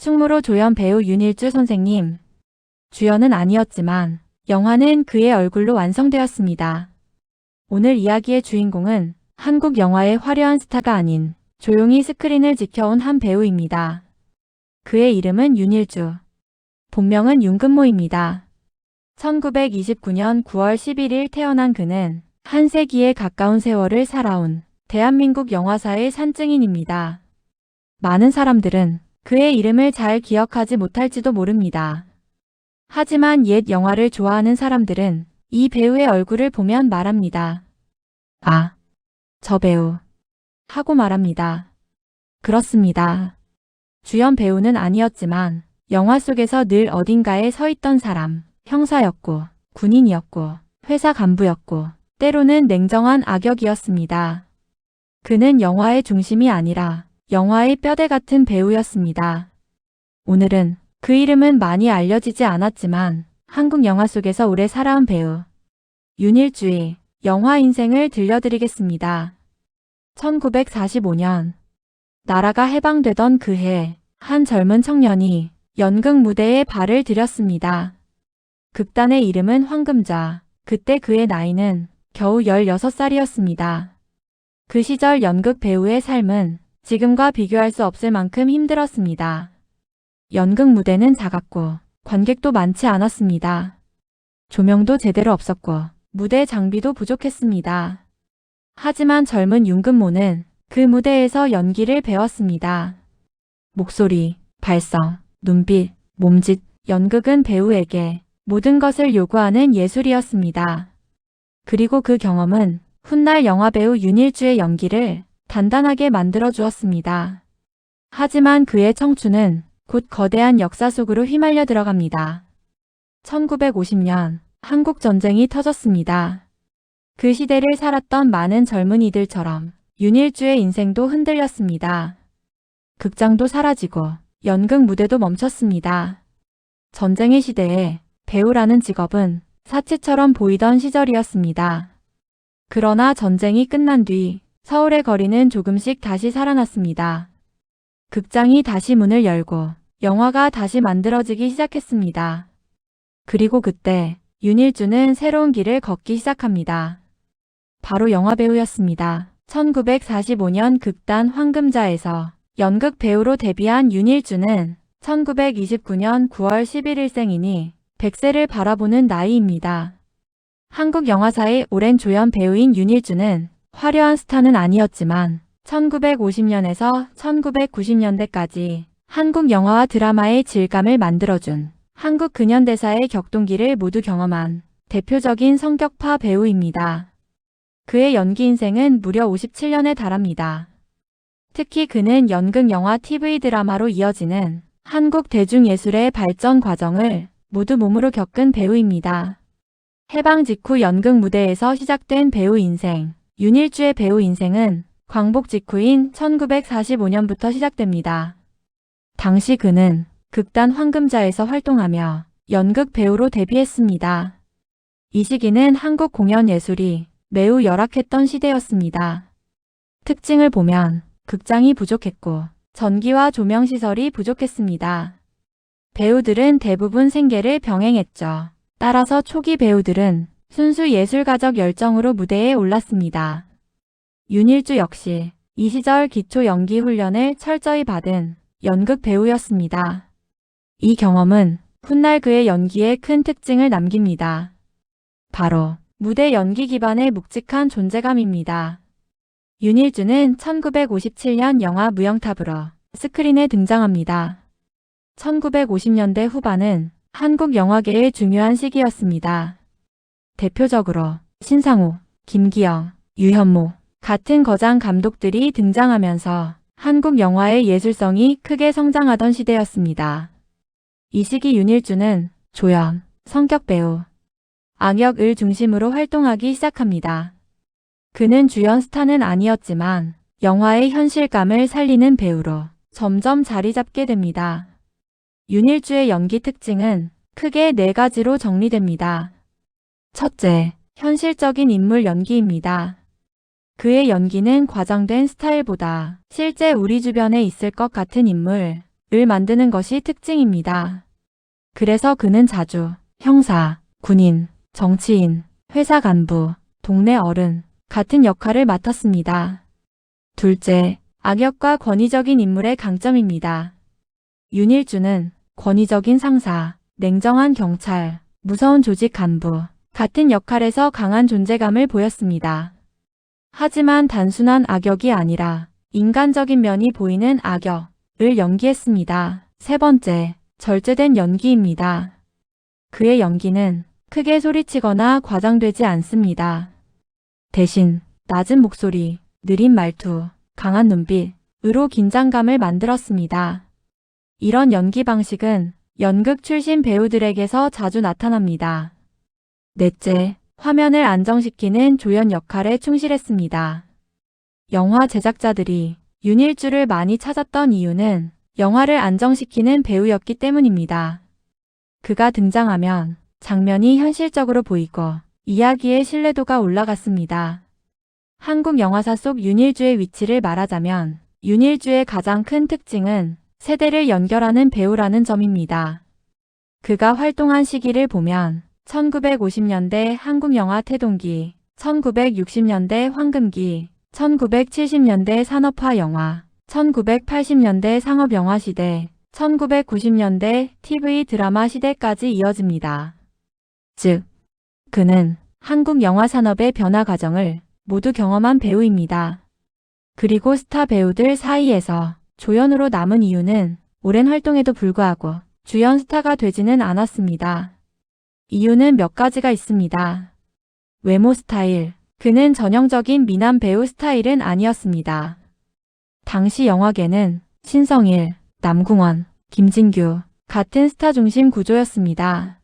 충무로 조연 배우 윤일주 선생님. 주연은 아니었지만 영화는 그의 얼굴로 완성되었습니다. 오늘 이야기의 주인공은 한국 영화의 화려한 스타가 아닌 조용히 스크린을 지켜온 한 배우입니다. 그의 이름은 윤일주. 본명은 윤근모입니다. 1929년 9월 11일 태어난 그는 한 세기에 가까운 세월을 살아온 대한민국 영화사의 산증인입니다. 많은 사람들은 그의 이름을 잘 기억하지 못할지도 모릅니다. 하지만 옛 영화를 좋아하는 사람들은 이 배우의 얼굴을 보면 말합니다. 아, 저 배우. 하고 말합니다. 그렇습니다. 주연 배우는 아니었지만 영화 속에서 늘 어딘가에 서 있던 사람, 형사였고, 군인이었고, 회사 간부였고, 때로는 냉정한 악역이었습니다. 그는 영화의 중심이 아니라 영화의 뼈대 같은 배우였습니다. 오늘은 그 이름은 많이 알려지지 않았지만 한국 영화 속에서 오래 살아온 배우 윤일주의 영화 인생을 들려드리겠습니다. 1945년 나라가 해방되던 그해 한 젊은 청년이 연극 무대에 발을 들였습니다. 극단의 이름은 황금좌. 그때 그의 나이는 겨우 16살이었습니다. 그 시절 연극 배우의 삶은 지금과 비교할 수 없을 만큼 힘들었습니다. 연극 무대는 작았고 관객도 많지 않았습니다. 조명도 제대로 없었고 무대 장비도 부족했습니다. 하지만 젊은 윤근모는 그 무대에서 연기를 배웠습니다. 목소리, 발성, 눈빛, 몸짓, 연극은 배우에게 모든 것을 요구하는 예술이었습니다. 그리고 그 경험은 훗날 영화배우 윤일주의 연기를 단단하게 만들어 주었습니다. 하지만 그의 청춘은 곧 거대한 역사 속으로 휘말려 들어갑니다. 1950년 한국 전쟁이 터졌습니다. 그 시대를 살았던 많은 젊은이들처럼 윤일주의 인생도 흔들렸습니다. 극장도 사라지고 연극 무대도 멈췄습니다. 전쟁의 시대에 배우라는 직업은 사치처럼 보이던 시절이었습니다. 그러나 전쟁이 끝난 뒤 서울의 거리는 조금씩 다시 살아났습니다. 극장이 다시 문을 열고 영화가 다시 만들어지기 시작했습니다. 그리고 그때 윤일주는 새로운 길을 걷기 시작합니다. 바로 영화배우였습니다. 1945년 극단 황금좌에서 연극 배우로 데뷔한 윤일주는 1929년 9월 11일생이니 100세를 바라보는 나이입니다. 한국 영화사의 오랜 조연 배우인 윤일주는 화려한 스타는 아니었지만 1950년에서 1990년대까지 한국 영화와 드라마의 질감을 만들어준 한국 근현대사의 격동기를 모두 경험한 대표적인 성격파 배우입니다. 그의 연기 인생은 무려 57년에 달합니다. 특히 그는 연극, 영화, TV 드라마로 이어지는 한국 대중예술의 발전 과정을 모두 몸으로 겪은 배우입니다. 해방 직후 연극 무대에서 시작된 배우 인생, 윤일주의 배우 인생은 광복 직후인 1945년부터 시작됩니다. 당시 그는 극단 황금좌에서 활동하며 연극 배우로 데뷔했습니다. 이 시기는 한국 공연 예술이 매우 열악했던 시대였습니다. 특징을 보면 극장이 부족했고 전기와 조명 시설이 부족했습니다. 배우들은 대부분 생계를 병행했죠. 따라서 초기 배우들은 순수 예술가적 열정으로 무대에 올랐습니다. 윤일주 역시 이 시절 기초 연기 훈련을 철저히 받은 연극 배우였습니다. 이 경험은 훗날 그의 연기에 큰 특징을 남깁니다. 바로 무대 연기 기반의 묵직한 존재감입니다. 윤일주는 1957년 영화 무영탑으로 스크린에 등장합니다. 1950년대 후반은 한국 영화계의 중요한 시기였습니다. 대표적으로 신상우, 김기영, 유현모 같은 거장 감독들이 등장하면서 한국 영화의 예술성이 크게 성장하던 시대였습니다. 이 시기 윤일주는 조연, 성격 배우, 악역을 중심으로 활동하기 시작합니다. 그는 주연 스타는 아니었지만 영화의 현실감을 살리는 배우로 점점 자리 잡게 됩니다. 윤일주의 연기 특징은 크게 4가지로 정리됩니다. 첫째, 현실적인 인물 연기입니다. 그의 연기는 과장된 스타일보다 실제 우리 주변에 있을 것 같은 인물, 만드는 것이 특징입니다. 그래서 그는 자주 형사, 군인, 정치인, 회사 간부, 동네 어른 같은 역할을 맡았습니다. 둘째, 악역과 권위적인 인물의 강점입니다. 윤일주는 권위적인 상사, 냉정한 경찰, 무서운 조직 간부 같은 역할에서 강한 존재감을 보였습니다. 하지만 단순한 악역이 아니라 인간적인 면이 보이는 악역을 연기했습니다. 세 번째, 절제된 연기입니다. 그의 연기는 크게 소리치거나 과장되지 않습니다. 대신 낮은 목소리, 느린 말투, 강한 눈빛으로 긴장감을 만들었습니다. 이런 연기 방식은 연극 출신 배우들에게서 자주 나타납니다. 넷째, 화면을 안정시키는 조연 역할에 충실했습니다. 영화 제작자들이 윤일주를 많이 찾았던 이유는 영화를 안정시키는 배우였기 때문입니다. 그가 등장하면 장면이 현실적으로 보이고 이야기의 신뢰도가 올라갔습니다. 한국 영화사 속 윤일주의 위치를 말하자면 윤일주의 가장 큰 특징은 세대를 연결하는 배우라는 점입니다. 그가 활동한 시기를 보면 1950년대 한국 영화 태동기, 1960년대 황금기, 1970년대 산업화 영화, 1980년대 상업영화 시대, 1990년대 TV 드라마 시대까지 이어집니다. 즉, 그는 한국 영화 산업의 변화 과정을 모두 경험한 배우입니다. 그리고 스타 배우들 사이에서 조연으로 남은 이유는 오랜 활동에도 불구하고 주연 스타가 되지는 않았습니다. 이유는 몇 가지가 있습니다. 외모 스타일, 그는 전형적인 미남 배우 스타일은 아니었습니다. 당시 영화계는 신성일, 남궁원, 김진규 같은 스타 중심 구조였습니다.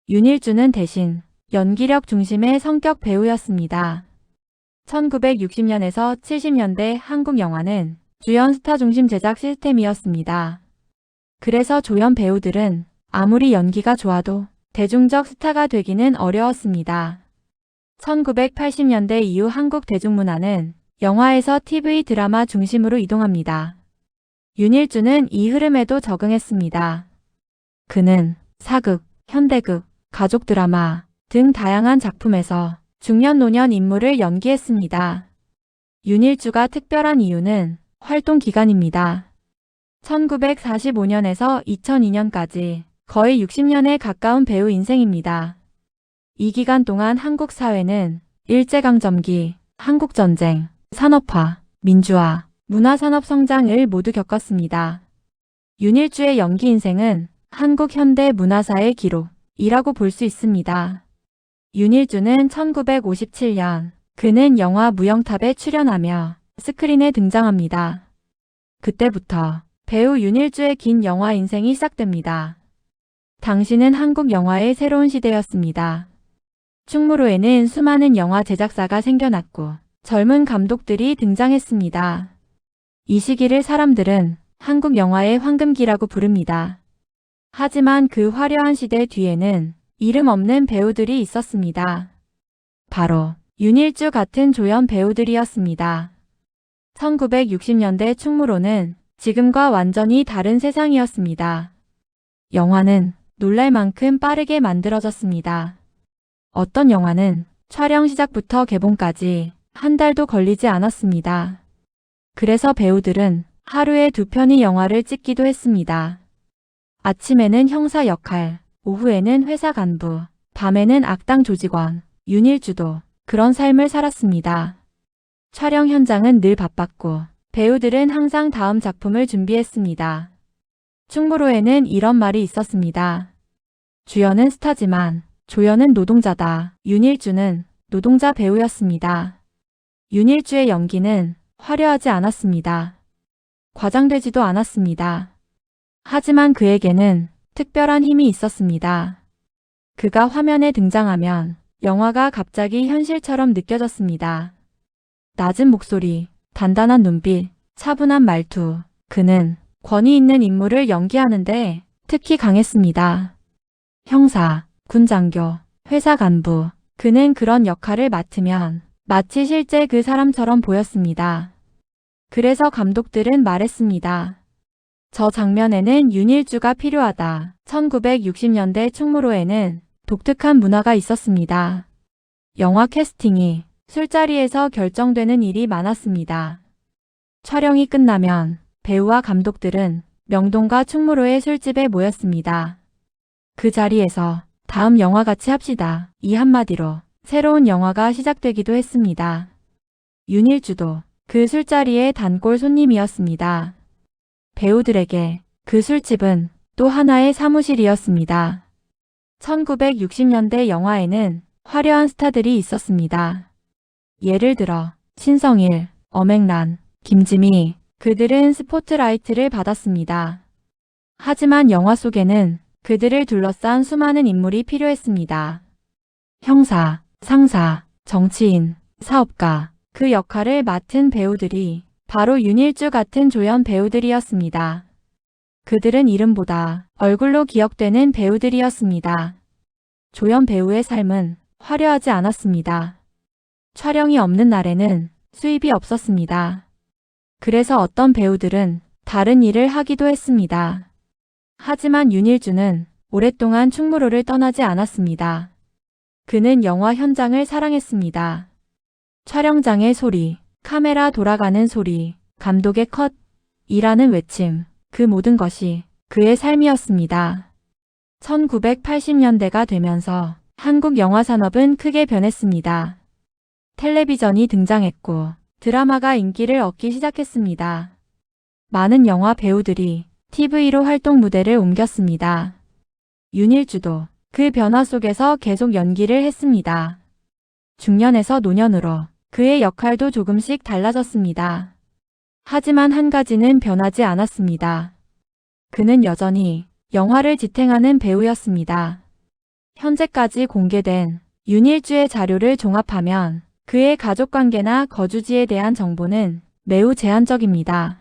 윤일주는 대신 연기력 중심의 성격 배우였습니다. 1960년에서 70년대 한국 영화는 주연 스타 중심 제작 시스템이었습니다. 그래서 조연 배우들은 아무리 연기가 좋아도 대중적 스타가 되기는 어려웠습니다. 1980년대 이후 한국 대중문화는 영화에서 TV 드라마 중심으로 이동합니다. 윤일주는 이 흐름에도 적응했습니다. 그는 사극, 현대극, 가족 드라마 등 다양한 작품에서 중년 노년 인물을 연기했습니다. 윤일주가 특별한 이유는 활동 기간입니다. 1945년에서 2002년까지 거의 60년에 가까운 배우 인생입니다. 이 기간 동안 한국 사회는 일제강점기, 한국전쟁, 산업화, 민주화, 문화산업 성장을 모두 겪었습니다. 윤일주의 연기 인생은 한국 현대 문화사의 기록이라고 볼 수 있습니다. 윤일주는 1957년 그는 영화 무영탑에 출연하며 스크린에 등장합니다. 그때부터 배우 윤일주의 긴 영화 인생이 시작됩니다. 당시는 한국 영화의 새로운 시대였습니다. 충무로에는 수많은 영화 제작사가 생겨났고 젊은 감독들이 등장했습니다. 이 시기를 사람들은 한국 영화의 황금기라고 부릅니다. 하지만 그 화려한 시대 뒤에는 이름 없는 배우들이 있었습니다. 바로 윤일주 같은 조연 배우들이었습니다. 1960년대 충무로는 지금과 완전히 다른 세상이었습니다. 영화는 놀랄 만큼 빠르게 만들어졌습니다. 어떤 영화는 촬영 시작부터 개봉까지 한 달도 걸리지 않았습니다. 그래서 배우들은 하루에 2편의 영화를 찍기도 했습니다. 아침에는 형사 역할, 오후에는 회사 간부, 밤에는 악당 조직원, 윤일주도 그런 삶을 살았습니다. 촬영 현장은 늘 바빴고 배우들은 항상 다음 작품을 준비했습니다. 충무로에는 이런 말이 있었습니다. 주연은 스타지만 조연은 노동자다. 윤일주는 노동자 배우였습니다. 윤일주의 연기는 화려하지 않았습니다. 과장되지도 않았습니다. 하지만 그에게는 특별한 힘이 있었습니다. 그가 화면에 등장하면 영화가 갑자기 현실처럼 느껴졌습니다. 낮은 목소리, 단단한 눈빛, 차분한 말투, 그는 권위 있는 인물을 연기하는데 특히 강했습니다. 형사, 군장교, 회사 간부, 그는 그런 역할을 맡으면 마치 실제 그 사람처럼 보였습니다. 그래서 감독들은 말했습니다. 저 장면에는 윤일주가 필요하다. 1960년대 충무로에는 독특한 문화가 있었습니다. 영화 캐스팅이 술자리에서 결정되는 일이 많았습니다. 촬영이 끝나면 배우와 감독들은 명동과 충무로의 술집에 모였습니다. 그 자리에서 다음 영화 같이 합시다. 이 한마디로 새로운 영화가 시작되기도 했습니다. 윤일주도 그 술자리의 단골 손님이었습니다. 배우들에게 그 술집은 또 하나의 사무실이었습니다. 1960년대 영화에는 화려한 스타들이 있었습니다. 예를 들어 신성일, 엄앵란, 김지미, 그들은 스포트라이트를 받았습니다. 하지만 영화 속에는 그들을 둘러싼 수많은 인물이 필요했습니다. 형사, 상사, 정치인, 사업가, 그 역할을 맡은 배우들이 바로 윤일주 같은 조연 배우들이었습니다. 그들은 이름보다 얼굴로 기억되는 배우들이었습니다. 조연 배우의 삶은 화려하지 않았습니다. 촬영이 없는 날에는 수입이 없었습니다. 그래서 어떤 배우들은 다른 일을 하기도 했습니다. 하지만 윤일주는 오랫동안 충무로를 떠나지 않았습니다. 그는 영화 현장을 사랑했습니다. 촬영장의 소리, 카메라 돌아가는 소리, 감독의 컷이라는 외침, 그 모든 것이 그의 삶이었습니다. 1980년대가 되면서 한국 영화 산업은 크게 변했습니다. 텔레비전이 등장했고 드라마가 인기를 얻기 시작했습니다. 많은 영화 배우들이 TV로 활동 무대를 옮겼습니다. 윤일주도 그 변화 속에서 계속 연기를 했습니다. 중년에서 노년으로 그의 역할도 조금씩 달라졌습니다. 하지만 한 가지는 변하지 않았습니다. 그는 여전히 영화를 지탱하는 배우였습니다. 현재까지 공개된 윤일주의 자료를 종합하면 그의 가족관계나 거주지에 대한 정보는 매우 제한적입니다.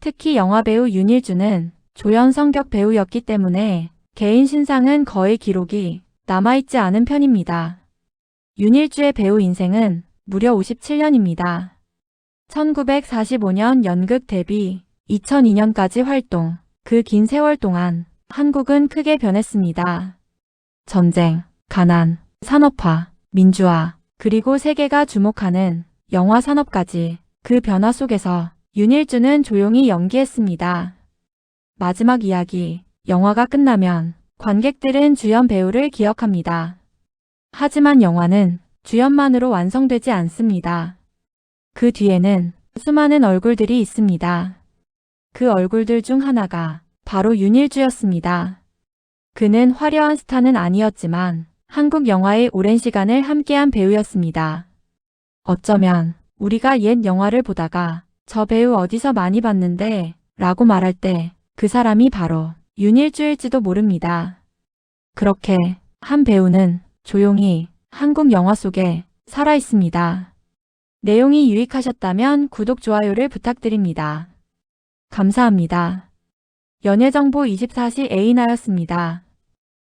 특히 영화배우 윤일주는 조연 성격 배우였기 때문에 개인 신상은 거의 기록이 남아있지 않은 편입니다. 윤일주의 배우 인생은 무려 57년입니다. 1945년 연극 데뷔, 2002년까지 활동, 그 긴 세월 동안 한국은 크게 변했습니다. 전쟁, 가난, 산업화, 민주화, 그리고 세계가 주목하는 영화 산업까지 그 변화 속에서 윤일주는 조용히 연기했습니다. 마지막 이야기, 영화가 끝나면 관객들은 주연 배우를 기억합니다. 하지만 영화는 주연만으로 완성되지 않습니다. 그 뒤에는 수많은 얼굴들이 있습니다. 그 얼굴들 중 하나가 바로 윤일주였습니다. 그는 화려한 스타는 아니었지만 한국 영화의 오랜 시간을 함께한 배우였습니다. 어쩌면 우리가 옛 영화를 보다가 저 배우 어디서 많이 봤는데 라고 말할 때 그 사람이 바로 윤일주일지도 모릅니다. 그렇게 한 배우는 조용히 한국 영화 속에 살아 있습니다. 내용이 유익하셨다면 구독, 좋아요를 부탁드립니다. 감사합니다. 연예정보 24시 에이나였습니다.